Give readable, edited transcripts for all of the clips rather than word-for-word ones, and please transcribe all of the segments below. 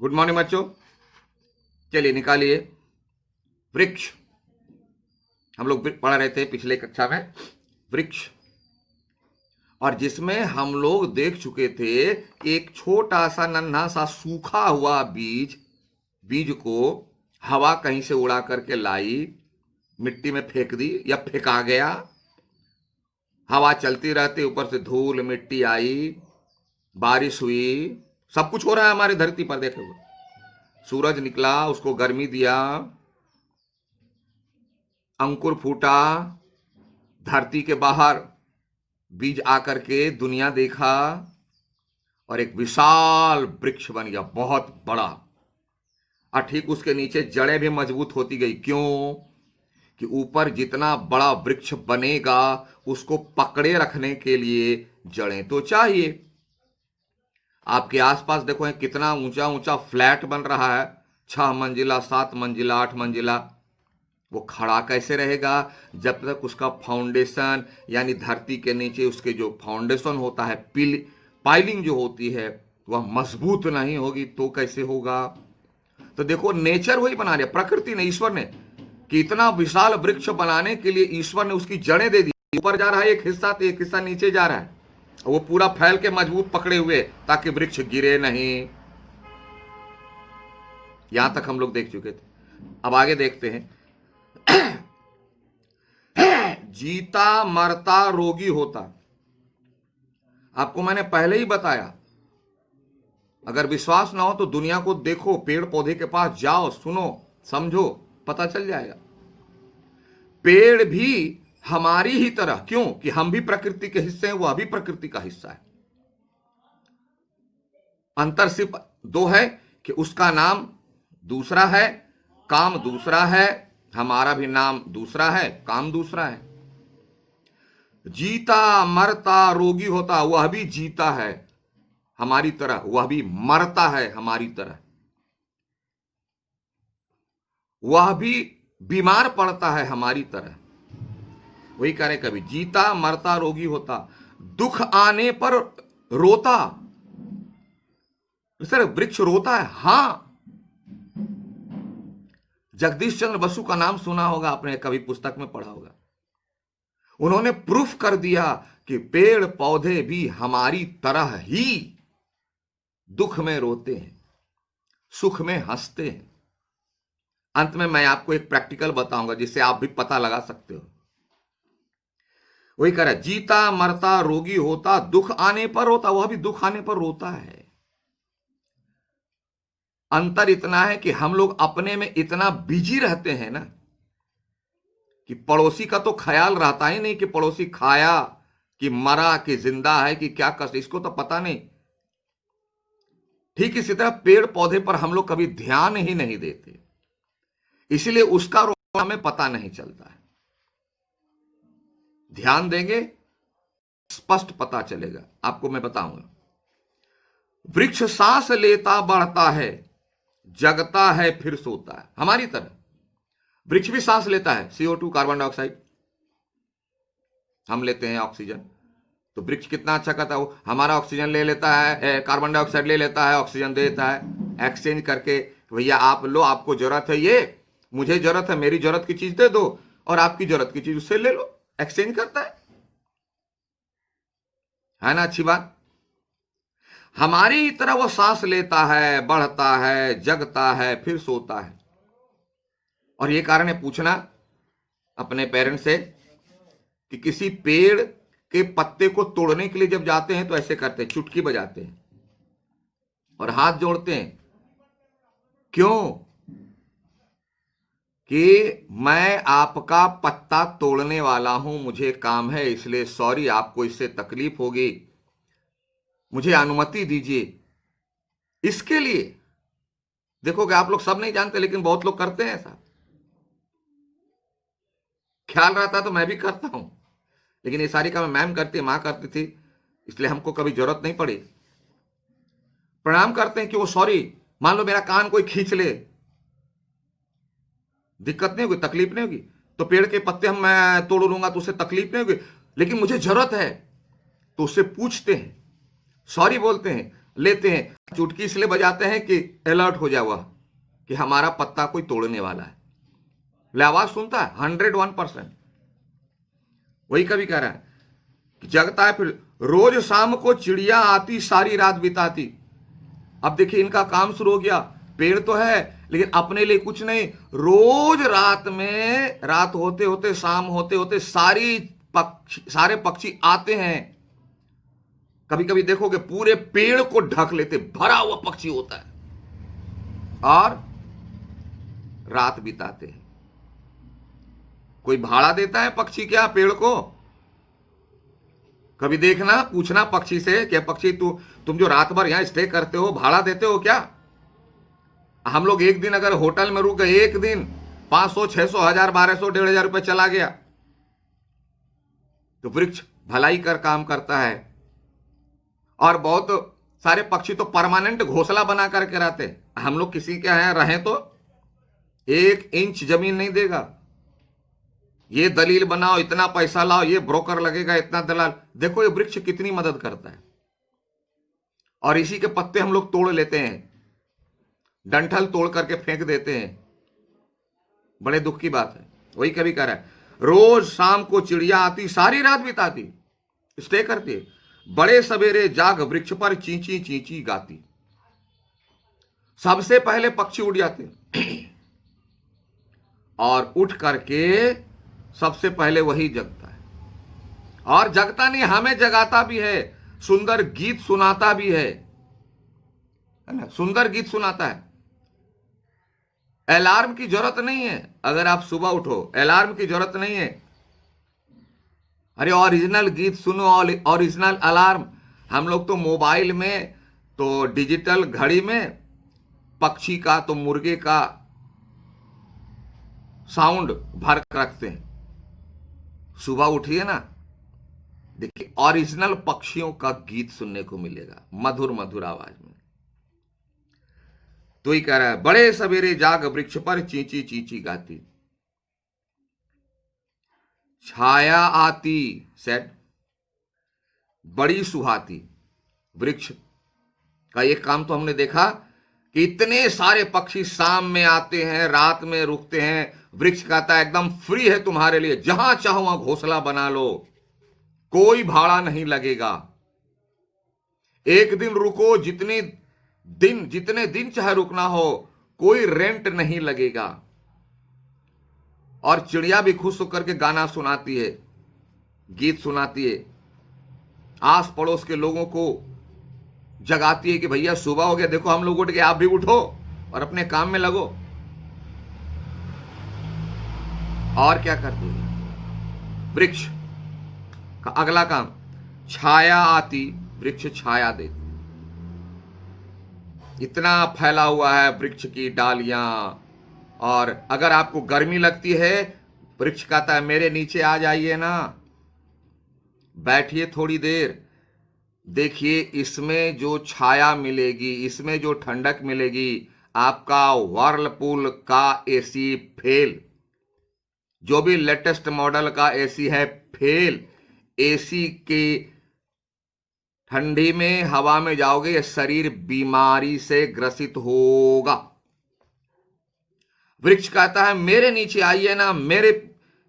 Good morning बच्चों। चलिए निकालिए वृक्ष। हम लोग पढ़ रहे थे पिछले कक्षा में वृक्ष, और जिसमें हम लोग देख चुके थे एक छोटा सा नन्हा सा सूखा हुआ बीज को हवा कहीं से उड़ा करके लाई, मिट्टी में फेंक दी या फेंका गया। हवा चलती रहती, ऊपर से धूल मिट्टी आई, बारिश हुई, सब कुछ हो रहा है हमारी धरती पर। देखो, सूरज निकला, उसको गर्मी दिया, अंकुर फूटा, धरती के बाहर बीज आकर के दुनिया देखा और एक विशाल वृक्ष बन गया, बहुत बड़ा। और ठीक उसके नीचे जड़ें भी मजबूत होती गई। क्यों? कि ऊपर जितना बड़ा वृक्ष बनेगा उसको पकड़े रखने के लिए जड़ें तो चाहिए। आपके आसपास देखो कितना ऊंचा ऊंचा फ्लैट बन रहा है, 6 मंजिला, 7 मंजिला, 8 मंजिला। वो खड़ा कैसे रहेगा जब तक उसका फाउंडेशन, यानी धरती के नीचे उसके जो फाउंडेशन होता है, पाइलिंग जो होती है, वह मजबूत नहीं होगी तो कैसे होगा। तो देखो, नेचर वही बना रहा, प्रकृति ने, ईश्वर ने, कि इतना विशाल वृक्ष बनाने के लिए ईश्वर ने उसकी जड़ें दे दी। ऊपर जा रहा है एक हिस्सा तो एक हिस्सा नीचे जा रहा है, वो पूरा फैल के मजबूत पकड़े हुए ताकि वृक्ष गिरे नहीं। यहां तक हम लोग देख चुके थे। अब आगे देखते हैं। जीता मरता रोगी होता। आपको मैंने पहले ही बताया, अगर विश्वास ना हो तो दुनिया को देखो, पेड़ पौधे के पास जाओ, सुनो, समझो, पता चल जाएगा। पेड़ भी हमारी ही तरह, क्यों कि हम भी प्रकृति के हिस्से हैं, वह भी प्रकृति का हिस्सा है। अंतर सिर्फ दो है कि उसका नाम दूसरा है, काम दूसरा है, हमारा भी नाम दूसरा है, काम दूसरा है। जीता मरता रोगी होता, वह भी जीता है हमारी तरह, वह भी मरता है हमारी तरह, वह भी बीमार पड़ता है हमारी तरह। वही कह रहे, कभी जीता मरता रोगी होता, दुख आने पर रोता। सर वृक्ष रोता है? हां, जगदीश चंद्र बसु का नाम सुना होगा आपने, कभी पुस्तक में पढ़ा होगा। उन्होंने प्रूफ कर दिया कि पेड़ पौधे भी हमारी तरह ही दुख में रोते हैं, सुख में हंसते हैं। अंत में मैं आपको एक प्रैक्टिकल बताऊंगा जिससे आप भी पता लगा सकते हो। वही कह रहा है, जीता मरता रोगी होता, दुख आने पर रोता, वह भी दुख आने पर रोता है। अंतर इतना है कि हम लोग अपने में इतना बिजी रहते हैं ना कि पड़ोसी का तो ख्याल रहता ही नहीं कि पड़ोसी खाया कि मरा कि जिंदा है कि क्या कष्ट, इसको तो पता नहीं। ठीक इसी तरह पेड़ पौधे पर हम लोग कभी ध्यान ही नहीं देते, इसलिए उसका रोना हमें पता नहीं चलता है। ध्यान देंगे स्पष्ट पता चलेगा। आपको मैं बताऊंगा। वृक्ष सांस लेता बढ़ता है, जगता है फिर सोता है, हमारी तरह वृक्ष भी सांस लेता है, CO2 कार्बन डाइऑक्साइड, हम लेते हैं ऑक्सीजन। तो वृक्ष कितना अच्छा करता है, वो हमारा ऑक्सीजन ले लेता है, कार्बन डाइऑक्साइड ले लेता है, ऑक्सीजन दे देता है, एक्सचेंज करके, भैया आप लो, आपको जरूरत है ये, मुझे जरूरत है, मेरी जरूरत की चीज दे दो, और आपकी जरूरत की चीज उससे ले लो, एक्सचेंज करता है ना। अच्छी बात। हमारी तरह वो सांस लेता है, बढ़ता है, जगता है, फिर सोता है। और ये कारण है पूछना अपने पेरेंट्स से कि किसी पेड़ के पत्ते को तोड़ने के लिए जब जाते हैं तो ऐसे करते हैं, चुटकी बजाते हैं और हाथ जोड़ते हैं। क्यों? कि मैं आपका पत्ता तोड़ने वाला हूं, मुझे काम है, इसलिए सॉरी, आपको इससे तकलीफ होगी, मुझे अनुमति दीजिए। इसके लिए देखोगे, आप लोग सब नहीं जानते लेकिन बहुत लोग करते हैं ऐसा। ख्याल रहता तो मैं भी करता हूं, लेकिन ये सारी काम मैम करती, मां करती थी, इसलिए हमको कभी जरूरत नहीं पड़ी। प्रणाम करते हैं कि वो सॉरी, मान लो मेरा कान कोई खींच ले, दिक्कत नहीं होगी, तकलीफ नहीं होगी, तो पेड़ के पत्ते हम मैं तोड़ लूंगा तो उससे तकलीफ नहीं होगी, लेकिन मुझे जरूरत है तो उससे पूछते हैं, सॉरी बोलते हैं, लेते हैं, चुटकी इसलिए बजाते हैं कि अलर्ट हो जाए वह कि हमारा पत्ता कोई तोड़ने वाला है। ले आवाज सुनता है 101%। वही कभी कह रहा है कि जगता है, फिर रोज शाम को चिड़िया आती सारी रात बिताती। अब देखिए इनका काम शुरू हो गया, पेड़ तो है लेकिन अपने लिए कुछ नहीं। रोज रात में, रात होते होते शाम होते होते सारे पक्षी आते हैं। कभी कभी देखोगे पूरे पेड़ को ढक लेते, भरा हुआ पक्षी होता है और रात बिताते हैं। कोई भाड़ा देता है पक्षी क्या पेड़ को? कभी देखना, पूछना पक्षी से कि पक्षी तुम जो रात भर यहां स्टे करते हो भाड़ा देते हो क्या? हम लोग एक दिन अगर होटल में रुक गए, एक दिन 500 600 1000 1200 1500 रुपए चला गया। तो वृक्ष भलाई कर काम करता है। और बहुत सारे पक्षी तो परमानेंट घोंसला बना करके रहते। हम लोग किसी के यहाँ रहें तो 1 इंच जमीन नहीं देगा। ये दलील बनाओ, इतना पैसा लाओ, ये ब्रोकर लगेगा, इतना दलाल। देखो ये वृक्ष कितनी मदद करता है। और इसी के पत्ते हम लोग तोड़ लेते हैं, डंठल तोड़ करके फेंक देते हैं। बड़े दुख की बात है। वही कभी कह रहा है, रोज शाम को चिड़िया आती सारी रात बिताती, स्टे करती, बड़े सवेरे जाग वृक्ष पर चींची चींची गाती। सबसे पहले पक्षी उड़ जाते और उठ करके सबसे पहले वही जगता है। और जगता नहीं, हमें जगाता भी है, सुंदर गीत सुनाता भी है ना? सुंदर गीत सुनाता है। अलार्म की जरूरत नहीं है। अगर आप सुबह उठो, अलार्म की जरूरत नहीं है। अरे ओरिजिनल गीत सुनो, ओरिजिनल अलार्म। हम लोग तो मोबाइल में, तो डिजिटल घड़ी में पक्षी का, तो मुर्गे का साउंड भर कर रखते हैं। सुबह उठिए ना, देखिए ओरिजिनल पक्षियों का गीत सुनने को मिलेगा, मधुर मधुर आवाज में। तो ही कह रहा है, बड़े सवेरे जाग वृक्ष पर चींची चींची गाती। छाया आती, सेट बड़ी सुहाती। वृक्ष का एक काम तो हमने देखा कि इतने सारे पक्षी शाम में आते हैं, रात में रुकते हैं। वृक्ष कहता है एकदम फ्री है तुम्हारे लिए, जहां चाहो वहां घोंसला बना लो, कोई भाड़ा नहीं लगेगा। एक दिन रुको, जितने दिन चाहे रुकना हो, कोई रेंट नहीं लगेगा। और चिड़िया भी खुश होकर के गाना सुनाती है, गीत सुनाती है, आस पड़ोस के लोगों को जगाती है कि भैया सुबह हो गया, देखो हम लोग उठ गए, आप भी उठो और अपने काम में लगो। और क्या करती है वृक्ष का अगला काम? छाया आती, वृक्ष छाया देती। इतना फैला हुआ है वृक्ष की डालियां। और अगर आपको गर्मी लगती है, वृक्ष कहता है मेरे नीचे आ जाइए ना, बैठिए थोड़ी देर, देखिए इसमें जो छाया मिलेगी, इसमें जो ठंडक मिलेगी, आपका व्हर्लपूल का एसी फेल। जो भी लेटेस्ट मॉडल का एसी है फेल। एसी के ठंडी में हवा में जाओगे, ये शरीर बीमारी से ग्रसित होगा। वृक्ष कहता है मेरे नीचे आइए ना, मेरे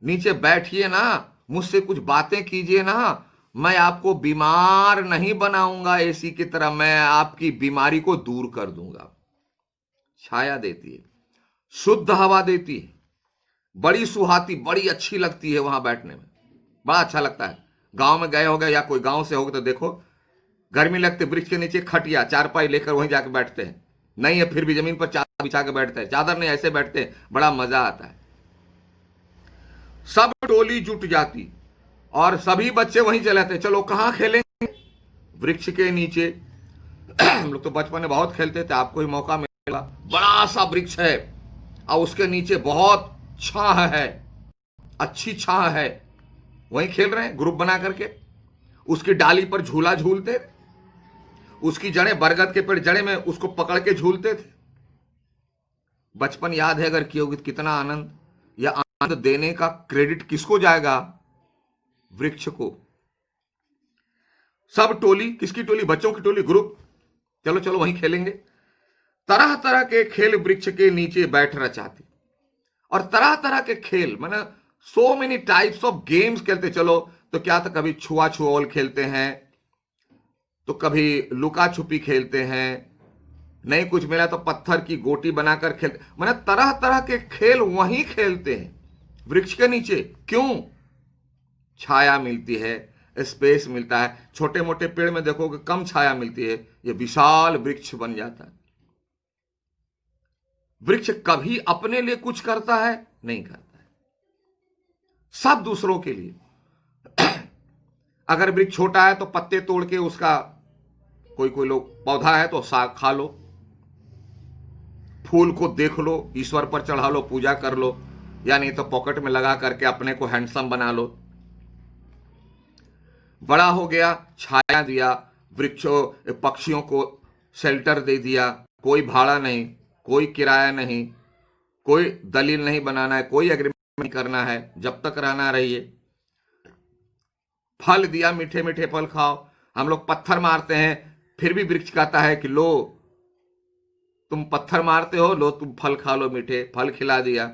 नीचे बैठिए ना, मुझसे कुछ बातें कीजिए ना, मैं आपको बीमार नहीं बनाऊंगा एसी की तरह, मैं आपकी बीमारी को दूर कर दूंगा। छाया देती है, शुद्ध हवा देती है, बड़ी सुहाती, बड़ी अच्छी लगती है वहां बैठने में, बड़ा अच्छा लगता है। गांव में गए होगे या कोई गांव से होगे तो देखो, गर्मी लगते वृक्ष के नीचे खटिया चारपाई लेकर वहीं जाके बैठते हैं। नहीं है फिर भी जमीन पर चादर बिछा के बैठते हैं, चादर नहीं ऐसे बैठते हैं, बड़ा मजा आता है। सब टोली जुट जाती और सभी बच्चे वहीं चले आते, चलो कहां खेलेंगे? वृक्ष के नीचे। हम लोग तो बचपन में बहुत खेलते थे, आपको ही मौका मिलेगा। बड़ा सा वृक्ष है और उसके नीचे बहुत छाह है, अच्छी छाह है, वहीं खेल रहे हैं ग्रुप बना करके। उसकी डाली पर झूला झूलते, उसकी जड़ें, बरगद के पेड़ जड़े में उसको पकड़ के झूलते थे। बचपन याद है अगर किए होगी, कितना आनंद। या आनंद देने का क्रेडिट किसको जाएगा? वृक्ष को। सब टोली, किसकी टोली? बच्चों की टोली, ग्रुप चलो चलो वहीं खेलेंगे। तरह तरह के खेल वृक्ष के नीचे बैठ रचाते, और तरह तरह के खेल माने so many types of games खेलते। चलो तो क्या था, कभी छुआ छुओल खेलते हैं, तो कभी लुका छुपी खेलते हैं, नहीं कुछ मिला तो पत्थर की गोटी बनाकर खेलते। माने तरह तरह के खेल वहीं खेलते हैं वृक्ष के नीचे। क्यों? छाया मिलती है, स्पेस मिलता है। छोटे मोटे पेड़ में देखोगे कम छाया मिलती है, ये विशाल वृक्ष बन जाता है। वृक्ष कभी अपने लिए कुछ करता है? नहीं करता है, सब दूसरों के लिए। अगर वृक्ष छोटा है तो पत्ते तोड़ के उसका, कोई कोई लोग पौधा है तो साग खा लो, फूल को देख लो, ईश्वर पर चढ़ा लो, पूजा कर लो, या नहीं तो पॉकेट में लगा करके अपने को हैंडसम बना लो। बड़ा हो गया, छाया दिया, वृक्षों पक्षियों को शेल्टर दे दिया, कोई भाड़ा नहीं, कोई किराया नहीं, कोई दलील नहीं बनाना है, कोई एग्रीमेंट नहीं करना है, जब तक रहना रहिए। फल दिया, मीठे मीठे फल खाओ। हम लोग पत्थर मारते हैं, फिर भी वृक्ष कहता है कि लो तुम पत्थर मारते हो, लो तुम फल खा लो, मीठे फल खिला दिया।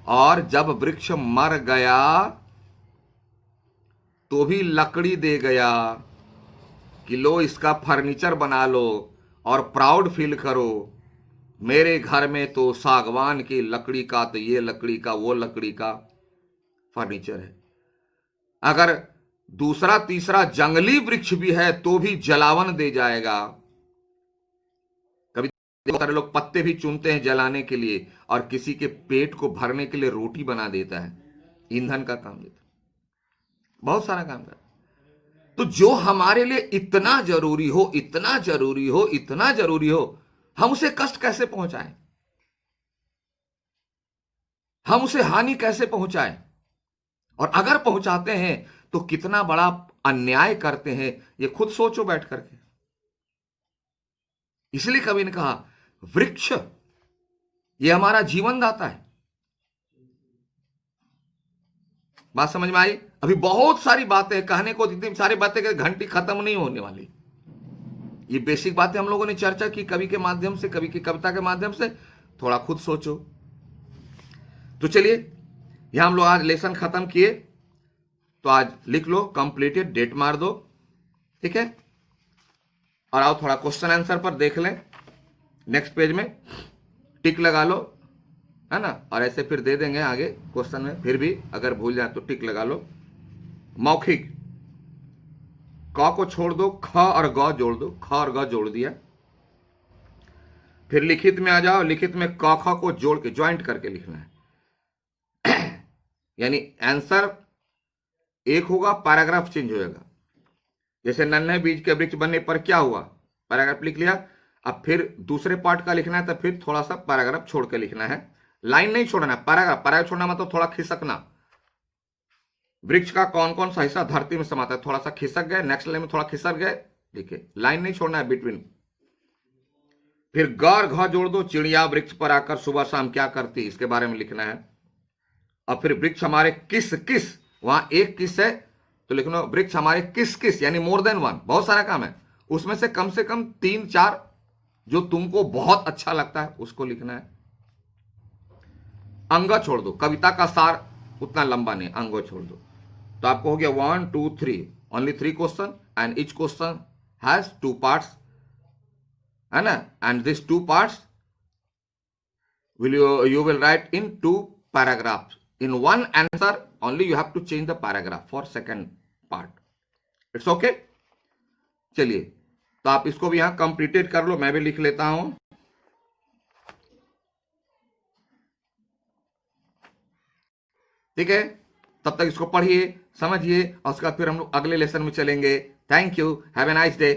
और जब वृक्ष मर गया तो भी लकड़ी दे गया कि लो इसका फर्नीचर बना लो और प्राउड फील करो, मेरे घर में तो सागवान की लकड़ी का, तो ये लकड़ी का, वो लकड़ी का फर्नीचर है। अगर दूसरा तीसरा जंगली वृक्ष भी है तो भी जलावन दे जाएगा। कभी बहुत सारे लोग पत्ते भी चुनते हैं जलाने के लिए, और किसी के पेट को भरने के लिए रोटी बना देता है, ईंधन का काम देता है, बहुत सारा काम करता है। तो जो हमारे लिए इतना जरूरी हो, इतना जरूरी हो, इतना जरूरी हो, हम उसे कष्ट कैसे पहुंचाएं, हम उसे हानि कैसे पहुंचाएं? और अगर पहुंचाते हैं तो कितना बड़ा अन्याय करते हैं, ये खुद सोचो बैठ करके। इसलिए कवि ने कहा वृक्ष ये हमारा जीवन दाता है। बात समझ में आई? अभी बहुत सारी बातें कहने को, इतनी सारी बातें कि घंटी खत्म नहीं होने वाली। ये बेसिक बातें हम लोगों ने चर्चा की कवि के माध्यम से, कवि की कविता के माध्यम से। थोड़ा खुद सोचो। तो चलिए, यहां हम लोग आज लेसन खत्म किए, तो आज लिख लो कंप्लीटेड, डेट मार दो, ठीक है। और आओ थोड़ा क्वेश्चन आंसर पर देख लें, नेक्स्ट पेज में टिक लगा लो, है ना। और ऐसे फिर दे देंगे आगे क्वेश्चन में, फिर भी अगर भूल जाए तो टिक लगा लो। मौखिक, क को छोड़ दो, ख और ग जोड़ दो, ख और ग जोड़ दिया। फिर लिखित में आ जाओ, लिखित में क ख को जोड़ के ज्वाइंट करके लिखना है। यानी आंसर एक होगा, पैराग्राफ चेंज हो जाएगा। जैसे नन्हे बीज के वृक्ष बनने पर क्या हुआ, पैराग्राफ लिख लिया। अब फिर दूसरे पार्ट का लिखना है, तो फिर थोड़ा सा पैराग्राफ छोड़ के लिखना है, लाइन नहीं छोड़ना है, पैराग्राफ। पैराग्राफ छोड़ना मतलब थोड़ा खिसकना। वृक्ष का कौन कौन सा हिस्सा धरती में समाता है, थोड़ा सा खिसक गए, नेक्स्ट लाइन में थोड़ा खिसक गए, देखिए लाइन नहीं छोड़ना है बिटवीन। फिर ग और घ जोड़ दो, चिड़िया वृक्ष पर आकर सुबह शाम क्या करती, इसके बारे में लिखना है। और फिर वृक्ष हमारे किस किस, वहां एक किस है तो लिखना वृक्ष हमारे किस किस, यानी मोर देन वन, बहुत सारा काम है, उसमें से कम 3-4 जो तुमको बहुत अच्छा लगता है उसको लिखना है। अंग छोड़ दो, कविता का सार उतना लंबा नहीं, अंग छोड़ दो। तो आपको हो गया 1 2 3, only 3 question, and each question has 2 parts, है ना। And this 2 parts you will write in 2 paragraphs. In one answer only you have to change the paragraph for second part. It's okay? चलिए, तो आप इसको भी यहां कंप्लीटेड कर लो, मैं भी लिख लेता हूं। ठीक है, तब तक इसको पढ़िए, समझिए, और उसके बाद फिर हम लोग अगले लेसन में चलेंगे। Thank you, have a nice day.